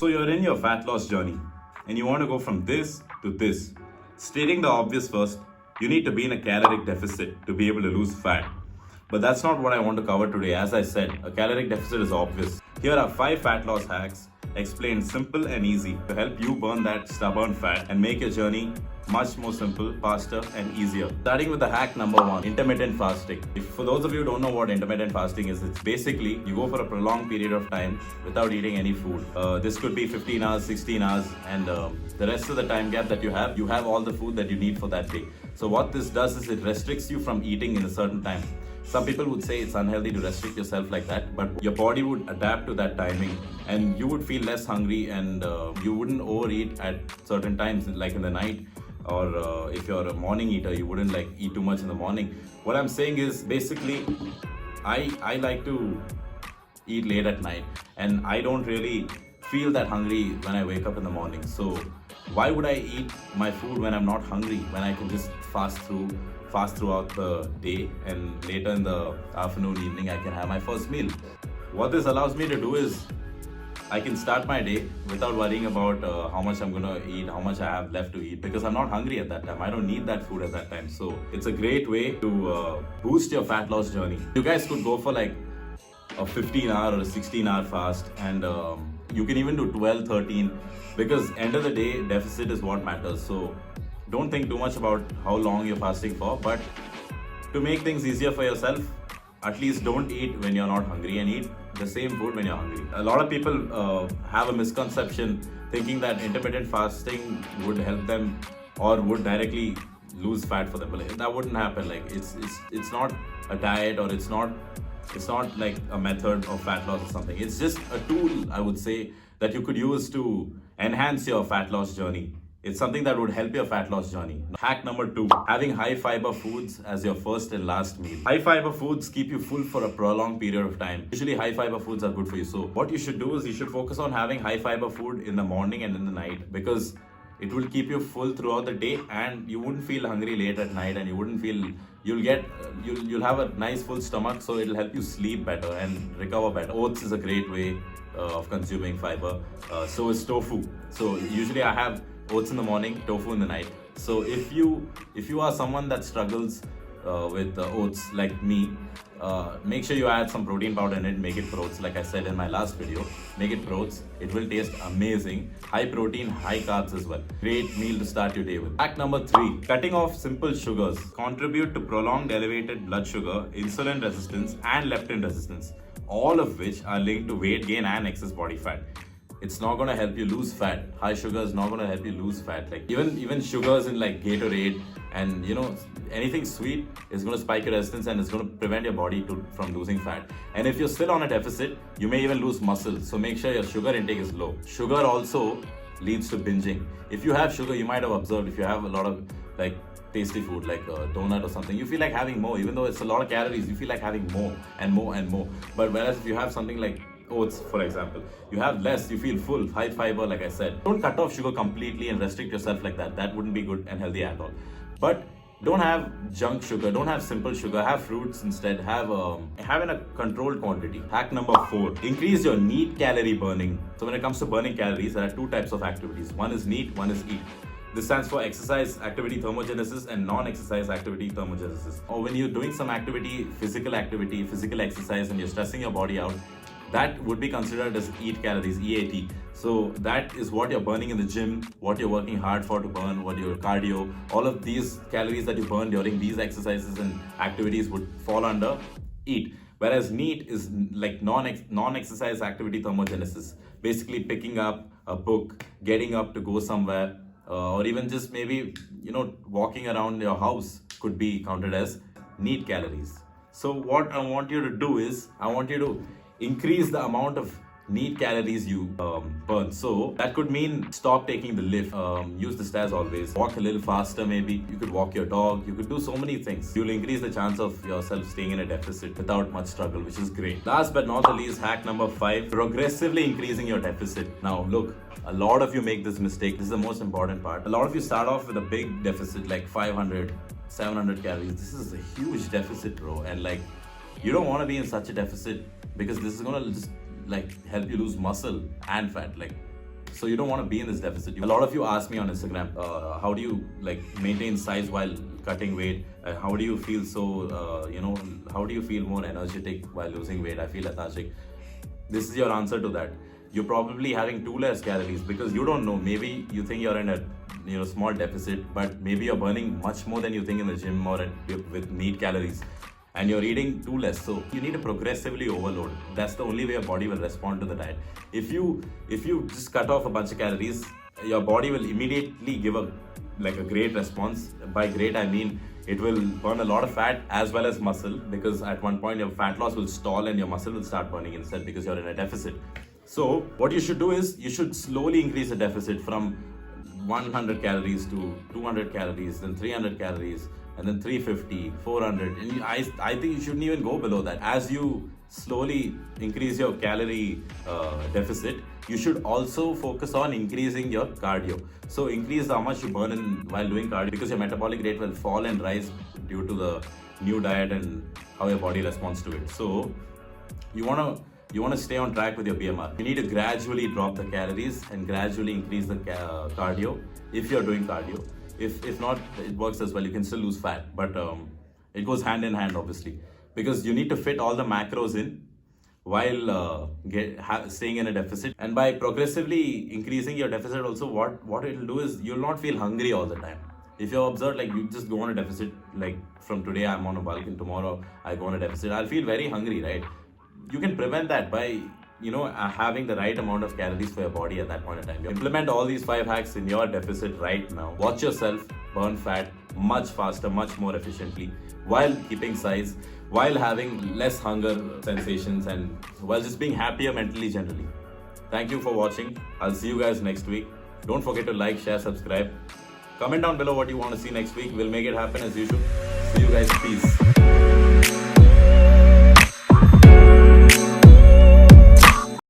So you're in your fat loss journey and you want to go from this to this. Stating the obvious first, you need to be in a caloric deficit to be able to lose fat. But that's not what I want to cover today. As I said, a caloric deficit is obvious. Here are 5 fat loss hacks explained simple and easy to help you burn that stubborn fat and make your journey much more simple, faster and easier. Starting with the hack number 1, intermittent fasting. For those of you who don't know what intermittent fasting is, it's basically you go for a prolonged period of time without eating any food. This could be 15 hours, 16 hours and the rest of the time gap that you have all the food that you need for that day. So what this does is it restricts you from eating in a certain time. Some people would say it's unhealthy to restrict yourself like that, but your body would adapt to that timing and you would feel less hungry and you wouldn't overeat at certain times, like in the night, or if you're a morning eater, you wouldn't like eat too much in the morning. What I'm saying is basically, I like to eat late at night and I don't really feel that hungry when I wake up in the morning. So why would I eat my food when I'm not hungry, when I can just fast throughout the day and later in the afternoon, evening, I can have my first meal. What this allows me to do is I can start my day without worrying about how much I'm gonna eat, how much I have left to eat, because I'm not hungry at that time. I don't need that food at that time. So it's a great way to boost your fat loss journey. You guys could go for like a 15-hour or a 16-hour fast, and you can even do 12, 13, because end of the day, deficit is what matters. So don't think too much about how long you're fasting for, but to make things easier for yourself, at least don't eat when you're not hungry and eat the same food when you're hungry. A lot of people have a misconception thinking that intermittent fasting would help them or would directly lose fat for them. But that wouldn't happen. Like it's not a diet, or it's not like a method of fat loss or something. It's just a tool, I would say, that you could use to enhance your fat loss journey. It's something that would help your fat loss journey. Hack number 2, having high fiber foods as your first and last meal. High fiber foods keep you full for a prolonged period of time. Usually high fiber foods are good for you. So what you should do is you should focus on having high fiber food in the morning and in the night, because it will keep you full throughout the day and you wouldn't feel hungry late at night, and you wouldn't feel, you'll have a nice full stomach, so it'll help you sleep better and recover better. Oats is a great way of consuming fiber. So is tofu. So usually I have oats in the morning, tofu in the night. So if you are someone that struggles with oats like me, make sure you add some protein powder in it. Make it for oats, like I said in my last video. Make it for oats. It will taste amazing. High protein, high carbs as well. Great meal to start your day with. Hack number 3, cutting off simple sugars contribute to prolonged elevated blood sugar, insulin resistance and leptin resistance, all of which are linked to weight gain and excess body fat. It's not gonna help you lose fat. High sugar is not gonna help you lose fat. Like even sugars in like Gatorade and anything sweet is gonna spike your resistance and it's gonna prevent your body from losing fat. And if you're still on a deficit, you may even lose muscle. So make sure your sugar intake is low. Sugar also leads to binging. If you have sugar, you might have observed, if you have a lot of like tasty food like a donut or something, you feel like having more. Even though it's a lot of calories, you feel like having more and more and more. But whereas if you have something like oats, for example, you have less, you feel full, high fiber, like I said. Don't cut off sugar completely and restrict yourself like that. That wouldn't be good and healthy at all. But don't have junk sugar, don't have simple sugar, have fruits instead, have in a controlled quantity. Hack number 4, increase your NEAT calorie burning. So when it comes to burning calories, there are 2 types of activities. One is NEAT, one is EAT. This stands for exercise activity thermogenesis and non-exercise activity thermogenesis. Or when you're doing some activity, physical exercise, and you're stressing your body out, that would be considered as EAT calories, EAT. So that is what you're burning in the gym, what you're working hard for to burn, what your cardio, all of these calories that you burn during these exercises and activities would fall under EAT. Whereas NEAT is like non-exercise activity thermogenesis. Basically picking up a book, getting up to go somewhere, or even just maybe, walking around your house could be counted as NEAT calories. So what I want you to do is, I want you to increase the amount of NEAT calories you burn. So that could mean stop taking the lift, use the stairs always, walk a little faster maybe, you could walk your dog, you could do so many things. You'll increase the chance of yourself staying in a deficit without much struggle, which is great. Last but not the least, hack number 5, progressively increasing your deficit. Now look, a lot of you make this mistake. This is the most important part. A lot of you start off with a big deficit like 500, 700 calories. This is a huge deficit, bro. And like, you don't want to be in such a deficit, because this is gonna just like help you lose muscle and fat. Like So you don't want to be in this deficit. A lot of you ask me on Instagram, how do you like maintain size while cutting weight? How do you feel how do you feel more energetic while losing weight? I feel lethargic. This is your answer to that. You're probably having too less calories because you don't know. Maybe you think you're in a small deficit, but maybe you're burning much more than you think in the gym or with need calories, and you're eating too less. So you need to progressively overload. That's the only way your body will respond to the diet. If you just cut off a bunch of calories, your body will immediately give a great response. By great I mean it will burn a lot of fat as well as muscle, because at one point your fat loss will stall and your muscle will start burning instead because you're in a deficit. So what you should do is you should slowly increase the deficit from 100 calories to 200 calories, then 300 calories, and then 350, 400. And I think you shouldn't even go below that. As you slowly increase your calorie deficit, you should also focus on increasing your cardio. So increase how much you burn while doing cardio, because your metabolic rate will fall and rise due to the new diet and how your body responds to it. So you want to stay on track with your BMR. You need to gradually drop the calories and gradually increase the cardio if you're doing cardio. If not, it works as well. You can still lose fat, but it goes hand in hand, obviously, because you need to fit all the macros in while staying in a deficit. And by progressively increasing your deficit also, what it'll do is you'll not feel hungry all the time. If you're observed, like you just go on a deficit, like from today I'm on a bulk and tomorrow I go on a deficit, I'll feel very hungry, right? You can prevent that by having the right amount of calories for your body at that point in time. You implement all these 5 hacks in your deficit right now. Watch yourself burn fat much faster, much more efficiently, while keeping size, while having less hunger sensations, and while just being happier mentally generally. Thank you for watching. I'll see you guys next week. Don't forget to like, share, subscribe. Comment down below what you want to see next week. We'll make it happen as usual. See you guys. Peace.